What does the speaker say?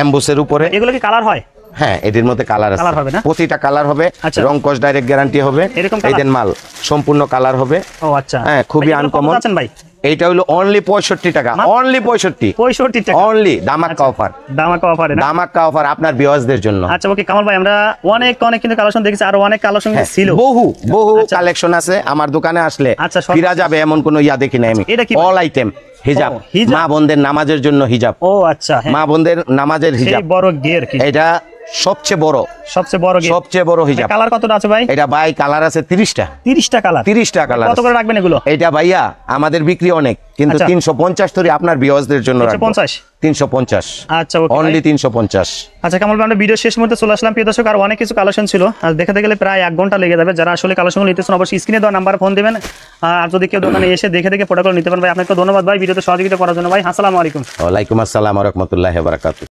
এমবোসের উপরে। এগুলো কি কালার হয়? হ্যাঁ, এটির মধ্যে কালার আছে, কালার হবে না? প্রতিটা কালার হবে, রং কস ডাইরেক্ট গ্যারান্টি হবে। এই দেন মাল সম্পূর্ণ কালার হবে। ও আচ্ছা, হ্যাঁ, খুবই আনকমন। আছেন ভাই? এইটা হলো অনলি 65 টাকা, অনলি 65 টাকা অনলি। ধামাকা অফার, ধামাকা অফার, ধামাকা অফার আপনার ভিউয়ার্সদের জন্য। আচ্ছা ওকে কামাল ভাই, আমরা অনেক কিন্তু কালেকশন দেখেছি, আর অনেক কালেকশন ছিল, বহু কালেকশন আছে। আমার দোকানে আসলে ফিরা যাবে এমন কোনো ইয়া দেখি না আমি। অল আইটেম হিজাব, মা বোনদের নামাজের জন্য হিজাব। ও আচ্ছা, মা বোনদের নামাজের হিজাব, বড় গের কি এটা সবচেয়ে বড় হিজাব। কালার কতটা আছে ভাই? এটা ভাই কালার আছে 30টা। 30টা কালার? 30টা কালার। কত করে রাখবেন এগুলো? এটা ভাইয়া আমাদের বিক্রি অনেক, কিন্তু 350 ধরে আপনার ভিউয়ার্সদের জন্য রাখবো। 350। আচ্ছা ওকে, অনলি 350। আচ্ছা কামাল ভাই, আমরা ভিডিও শেষ মুহূর্তে চলে আসলাম প্রিয় দর্শক। আর অনেক কিছু কালেকশন ছিল, আর দেখাতে গেলে প্রায় 1 ঘন্টা লেগে যাবে। যারা আসলে কালেকশনগুলো নিতে চান অবশ্যই স্ক্রিনে দেওয়া নাম্বারে ফোন দিবেন, আর যদি কেউ দোকানে এসে দেখে প্রোডাক্টগুলো নিতে পারেন। ভাই আপনাকে ধন্যবাদ ভাই ভিডিওতে সহযোগিতা করার জন্য ভাই। আসসালামু আলাইকুম। ওয়া আলাইকুম আসসালাম ওয়া রাহমাতুল্লাহি ওয়া বারাকাতুহু।